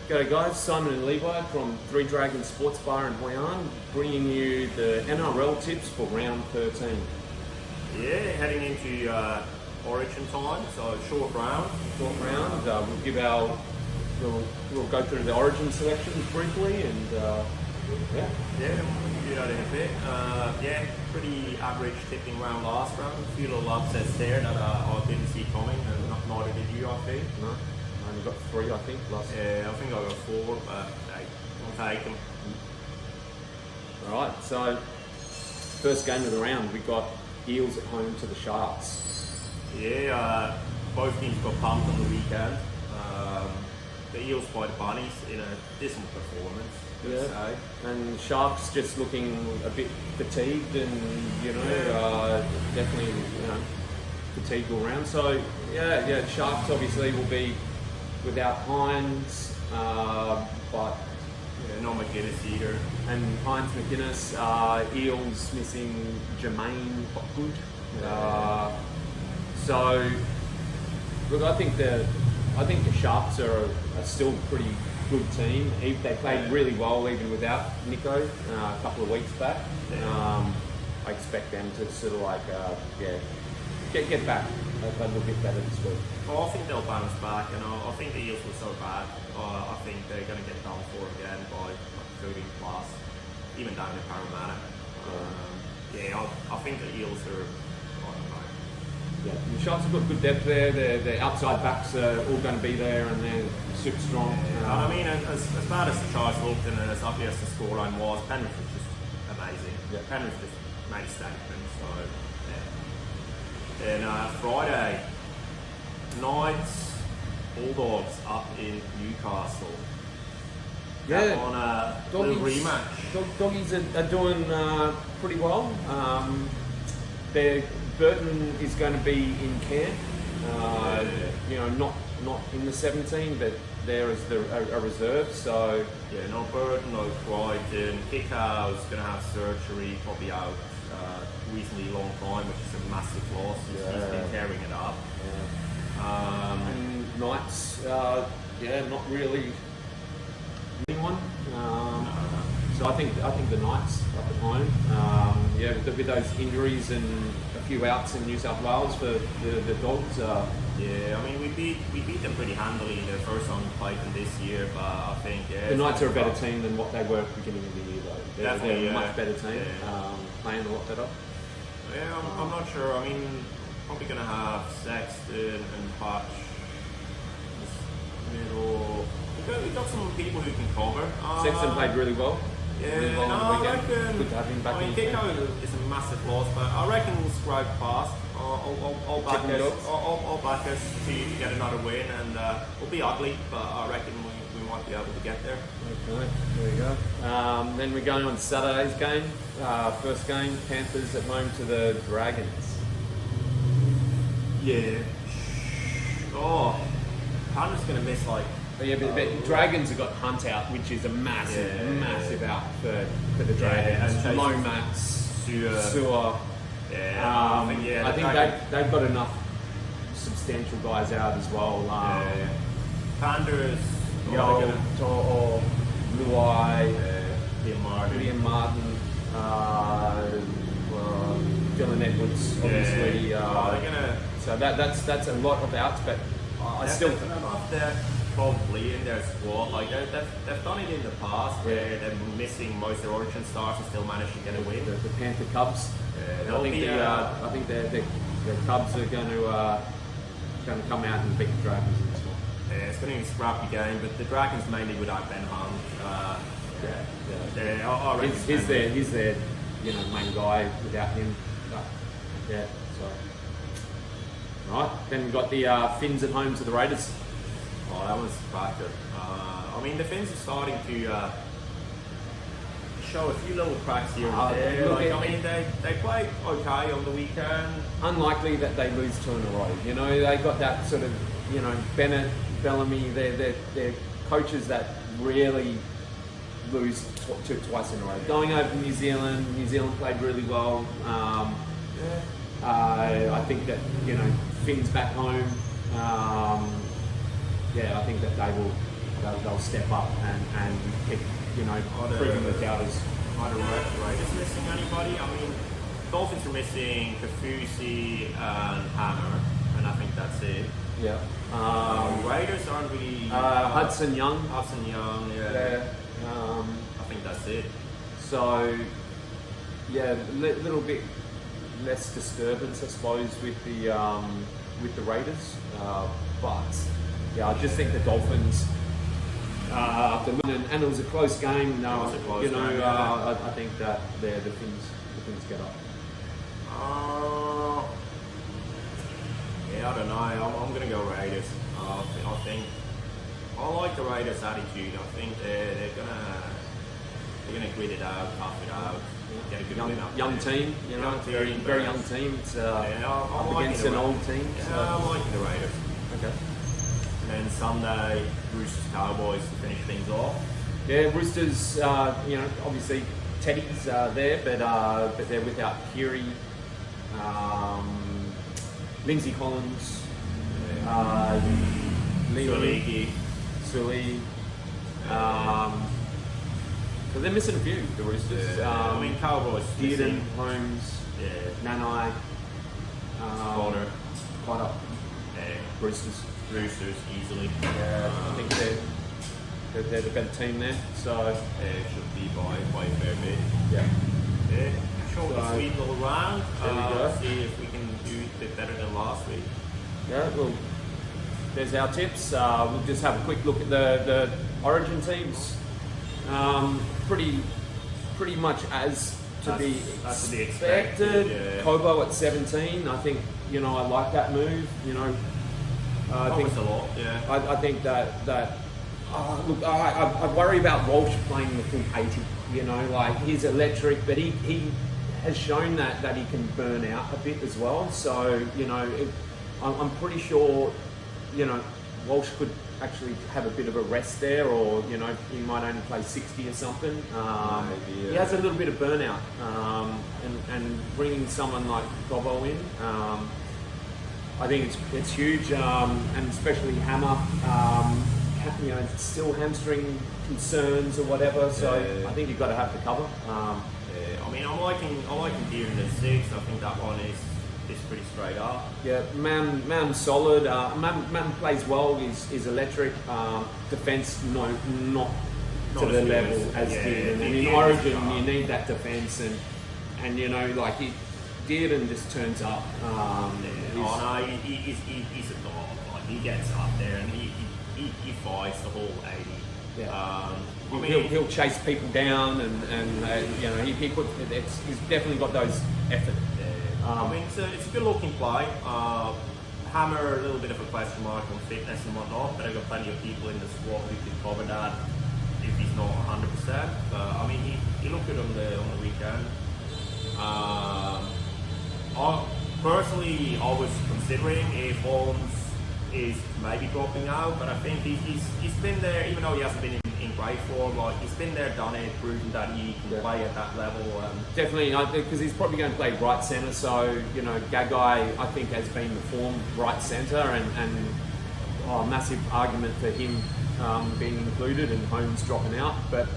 G'day guys, Simon and Levi from Three Dragons Sports Bar in Hoi An, bringing you the NRL tips for round 13. Yeah, heading into Origin time, so short round. We'll go through the Origin selections briefly, and yeah, we'll do that in a bit. Yeah, pretty average tipping round last round. A few little upsets there that I didn't see coming, and neither did you, I think. No, I only got 3, I think. Yeah, I think I got 4, but hey, I'll take them. All right, so first game of the round, we got Eels at home to the Sharks. Yeah, both teams got pumped on the weekend. The Eels by the Bunnies in a decent performance. Yeah, and Sharks just looking a bit fatigued and, definitely, fatigued all round. So, yeah, Sharks obviously will be without Hines, but... Yeah, no McGuinness either. And Hines McGuinness, Eels missing Jermaine Hopgood. So, look, I think the Sharks are still a pretty good team. They played really well even without Nico a couple of weeks back. I expect them to sort of get back a little bit better this week. Well, I think they'll bounce back, and I think the Eels were so bad. I think they're going to get done for again by 13 plus, even down to Parramatta. I think the Eels are. I don't know. Yeah, the Sharks have got good depth there. Their outside backs are all going to be there, and they're super strong. I mean, as bad as the charge looked and as ugly as the scoreline was, Penrith was just amazing. Yeah. Penrith just made a statement. So, yeah. And Friday, Knights, Bulldogs up in Newcastle. Yeah, on a little rematch. Doggies are doing pretty well. Burton is going to be in camp. Not in the 17, but there is a reserve. So yeah, no Burton, no Crichton. Kicker is going to have surgery, probably out reasonably long time, which is a massive loss. He's been tearing it up. Yeah. And Knights, not really anyone. So I think the Knights up at home. With those injuries and a few outs in New South Wales for the Dogs. I mean we beat them pretty handily the first time we played them this year, but I think the Knights are a better team than what they were at the beginning of the year though. They're a much better team, playing a lot better. Yeah, I'm not sure. I mean, probably going to have Sexton and Hutch middle. We've got some people who can cover. Sexton played really well. Yeah, really well on the weekend. Good to have him back. I mean, Kiko is a massive loss, but I reckon we'll scrape past. I'll back us to get another win, and it'll be ugly, but I reckon we might be able to get there. Okay, there you go. Then we're going on Saturday's game. First game, Panthers at home to the Dragons. Yeah. Oh, Panthers going to miss like. But Dragons have got Hunt out, which is a massive out for the Dragons. And Lomax, Sewer. I think they've got enough substantial guys out as well. Panthers, or Luai, Liam Martin, Dylan Edwards, obviously. So that's a lot of outs, but I still think they're probably in their squad. Like they've done it in the past where they're missing most of their origin stars and still manage to get a win. The Panther Cubs. I think the Cubs are going to come out and beat the Dragons in this one. Yeah, it's going to be a scrappy game, but the Dragons mainly without Ben Hunt. He's their main guy. Without him, right. Then we've got the Finns at home to the Raiders. Oh, that was a cracker. I mean, the Finns are starting to show a few little cracks here and there. They played okay on the weekend. Unlikely that they lose 2 in a row. They got that sort of, Bennett, Bellamy, they're coaches that really lose twice in a row. Going over to New Zealand played really well. I think that, Finn's back home. I think that they will they'll step up and keep, proving the doubters. Are the Raiders missing anybody? I mean, Dolphins are missing Kafusi and Hammer, and I think that's it. Yeah. Raiders aren't really. Hudson Young. Yeah. I think that's it. So, yeah, little bit less disturbance, I suppose, with the Raiders. But yeah, I just think the Dolphins. After winning, and it was a close game. I think that the Fins get up. Yeah, I don't know. I'm gonna go Raiders. I think I like the Raiders' attitude. I think they're gonna grit it out, tough it out, get a good win up. Young team, very young team. It's up against an old team. Yeah, I'm liking the Raiders. Okay. And then Sunday, Roosters Cowboys to finish things off. Yeah, Roosters. Obviously Teddy's there, but they're without Kiri, Lindsay Collins, Suligi. Sully. So they're missing a few, the Roosters. Cowboys. Dearden, Holmes, Nanai, Potter, Roosters easily. Yeah, I think they're the better team there. So it should be by a fair bit. Yeah. Short and sweet little round. There we go. See if we can do a bit better than last week. Yeah, well, there's our tips. We'll just have a quick look at the Origin teams. Pretty much as to be expected. Yeah. Kobo at 17. I think I like that move. I think a lot. Yeah. I think that look, I worry about Walsh playing the full 80. He's electric, but he has shown that he can burn out a bit as well. So I'm pretty sure Walsh could actually have a bit of a rest there, or he might only play 60 or something. Maybe, yeah. He has a little bit of burnout, and bringing someone like Gobbo in. I think it's huge, and especially Hammer. Still hamstring concerns or whatever. So I think you've got to have the cover. I'm liking Dearden at 6. I think that one is pretty straight up. Yeah, man solid. Man plays well. He's electric. Defense, not to the level as Dearden. And in Origin, you need that defense, and Dearden just turns up. He's a dog. He gets up there and he fights the whole 80. Yeah. He'll chase people down, and he's definitely got those effort. It's a good looking play. Hammer, a little bit of a question mark on fitness and whatnot, but I've got plenty of people in the squad who can cover that if he's not 100%. He looked good on the weekend. Personally, I was considering if Holmes is maybe dropping out, but I think he's been there, even though he hasn't been in great form. He's been there, done it, proven that he can play at that level. Definitely, because he's probably going to play right centre. So Gagai, I think, has been the form right centre, and massive argument for him being included and Holmes dropping out. But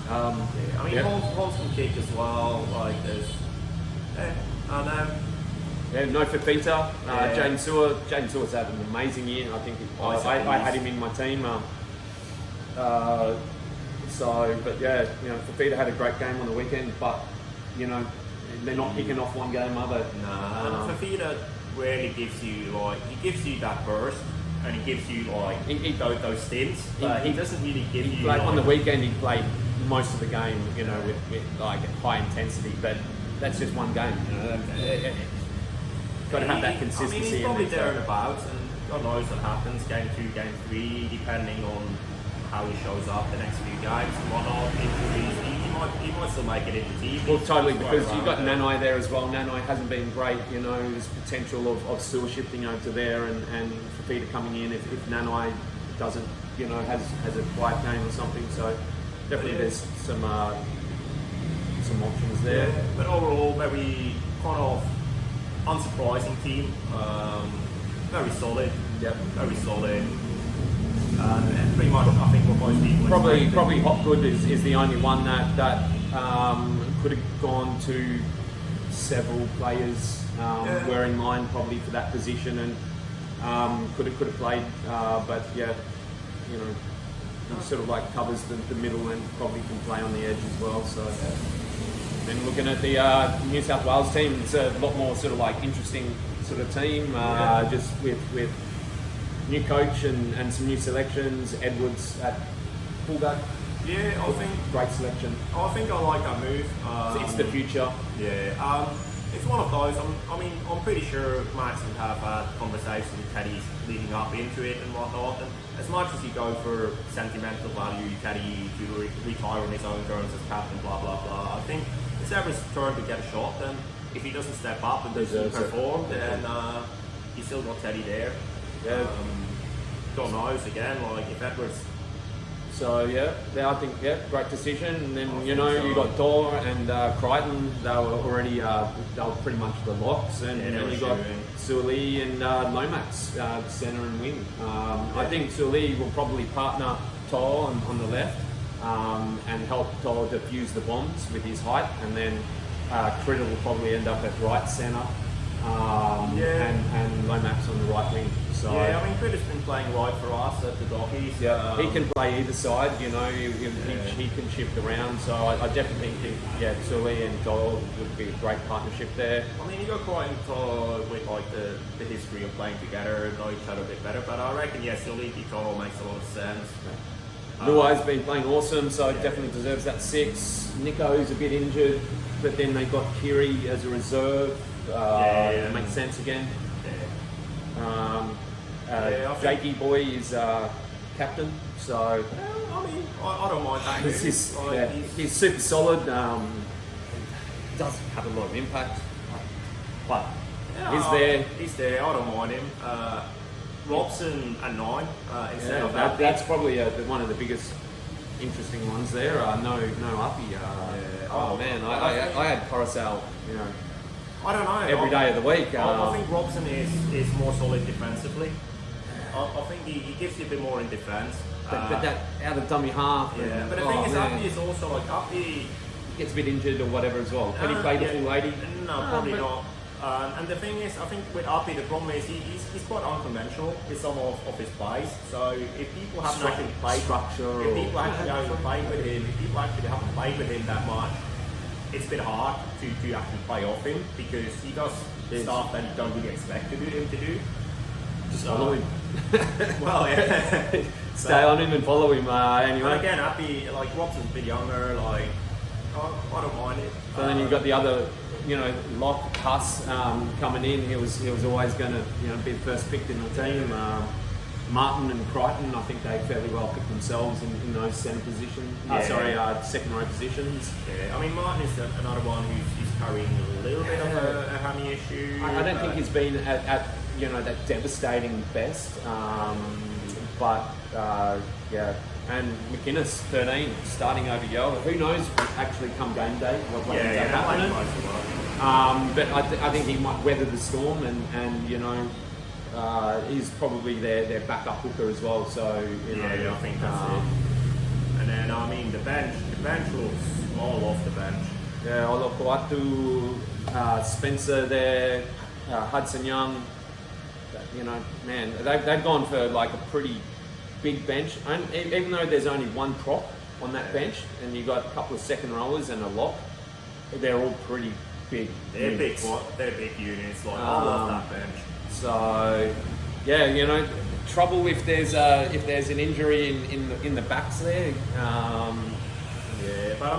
Holmes can kick as well. No Fafita. Jaden Sewer's had an amazing year. I think I had him in my team. Fafita had a great game on the weekend, but they're not picking off one game, are they? Fafita rarely gives you that burst, and he gives you those stints. But he doesn't really give you. On the weekend, he played most of the game, with high intensity, but that's just one game. Got to have that consistency. He's probably there and about, and God knows what happens. Game 2, game 3, depending on how he shows up the next few games and whatnot. Injuries, he might still make it in the team. Well, totally, because you've got Nanai there as well. Nanai hasn't been great. There's potential of Sewer shifting over to there, and Fafita coming in if Nanai doesn't, has a quiet game or something. So definitely there's some options there. Yeah, but overall, very kind of unsurprising team. Very solid. Yep. Very solid. And pretty much, I think what most people Probably Hopgood is the only one that could have gone to several players were in line probably for that position and could have played, but yeah, you know, he sort of like covers the middle and probably can play on the edge as well. So, and looking at the New South Wales team, it's a lot more sort of like interesting sort of team, just with new coach and some new selections. Edwards at fullback. Yeah, I think great selection. I think I like that move. It's the future. Yeah, it's one of those. I'm pretty sure Max would have had conversations with Teddy leading up into it and whatnot. And as much as you go for sentimental value, Teddy to retire on his own terms as captain, blah blah blah. I think it's Everett's turn to get a shot. Then if he doesn't step up and doesn't perform, then you still got Teddy there. Yeah. God knows again. Like if Edwards. So I think great decision. And then you got Dor and Crichton. They were already they were pretty much the locks, and you got Sully and Lomax centre and wing. I think Sully will probably partner Toll on the left and help Toll defuse the bombs with his height, and then Critter will probably end up at right centre and Lomax on the right wing. So, Critter's been playing right for us at the Dockies. Yeah, he can play either side, he can shift around. So I definitely think, Sully and Doyle would be a great partnership there. You got quite into with like the history of playing together and know each other a bit better. But I reckon, Sully and Doyle makes a lot of sense. Luai's been playing awesome, so definitely deserves that 6. Nico's a bit injured, but then they got Kiri as a reserve. Makes sense again. Jakey Boy is captain, so I don't mind that. He's super solid. Doesn't have a lot of impact, but He's there. I don't mind him. Robson at 9 instead of that. That's probably one of the biggest interesting ones there. No Uppy. I had Coruscant, I don't know. every day of the week. I think Robson is more solid defensively. I think he gives you a bit more in defence. But that out of dummy half. Yeah, but the thing is, Uppy is also like Uppy gets a bit injured or whatever as well. Can he play the full 80? No, probably not. And the thing is, I think with Uppy, the problem is he's quite unconventional with some of his plays. So if people haven't actually played if people actually haven't played with him that much, it's a bit hard to actually play off him because he does stuff that you don't really expect him to do. Just follow him. Well, yeah. Stay on him and follow him anyway. And again, Uppy, like Robson's a bit younger, like I don't mind it. So then you've got the other, Locke, Huss coming in. He was always going to, be the first picked in the team. Martin and Crichton, I think they fairly well picked themselves in those centre positions. Second row positions. Yeah, Martin is another one who's carrying a little bit of a hammy issue. I don't think he's been at that devastating best, but and McInnes 13 starting over Yola. Who knows? Actually, come game day, what ends up happening. But I think he might weather the storm, and he's probably their backup hooker as well. So I think that's it. And then the bench looks all off the bench. Yeah, Olopuatu, Spencer there, Hudson Young. They've gone for like a pretty big bench. And even though there's only one prop on that bench, and you've got a couple of second rowers and a lock, they're all pretty big. They're units. They're big units. Like I love that bench. So, trouble if there's an injury in the backs there. But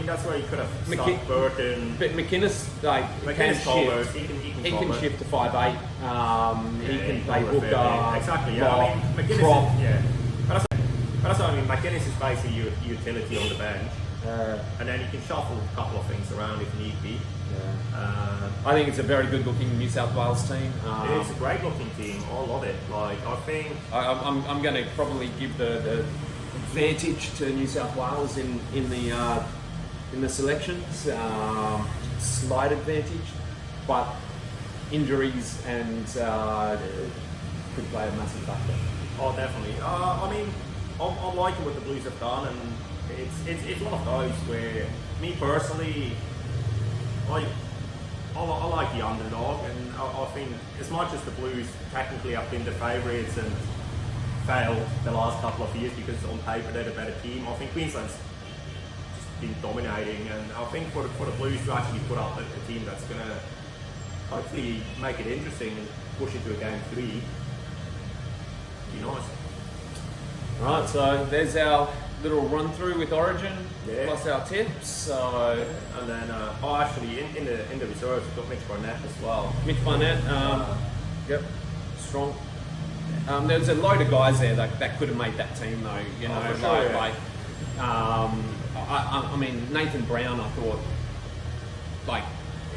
that's where you could have stuck Burton. But McInnes, he can shift to 5'8". He can play hooker. Exactly. McInnes. Prop. But that's what I mean. McInnes is basically your utility on the bench, and then you can shuffle a couple of things around if need be. I think it's a very good looking New South Wales team. It's a great looking team. I love it. Like I think I'm going to probably give the advantage to New South Wales in the selections, slight advantage, but injuries and could play a massive factor. Oh, definitely. I mean, I'm liking what the Blues have done, and it's one of those where, me personally, I like the underdog, and I think as much as the Blues technically have been the favourites and failed the last couple of years because on paper they're the better team, I think Queensland's just been dominating, and I think for the Blues to actually put up a team that's going to hopefully make it interesting and push it to a game 3, be nice. Right, so there's our little run through with Origin, Yeah. plus our tips. So And then, actually, in the reserves, we've got Mitch Barnett as well. Mitch Barnett, yep, strong. There's a load of guys there that could have made that team though. You know, for sure, yeah. I mean Nathan Brown. I thought like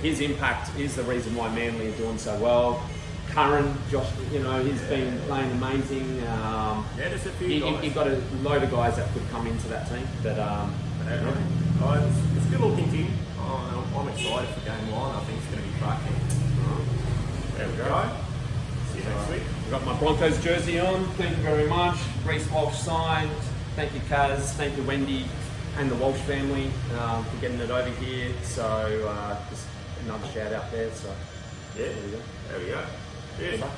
his impact is the reason why Manly are doing so well. Curran, Josh, you know, he's been playing amazing. Yeah, there's a few guys. You've got a load of guys that could come into that team. But it's a good looking team. I'm excited for game 1. I think it's going to be cracking. There we go. See you next week. I've got my Broncos jersey on. Thank you very much. Reece Walsh signed. Thank you, Kaz. Thank you, Wendy, and the Walsh family for getting it over here. So just another shout out there. So Yeah, there we go. there we go. Cheers. Bye.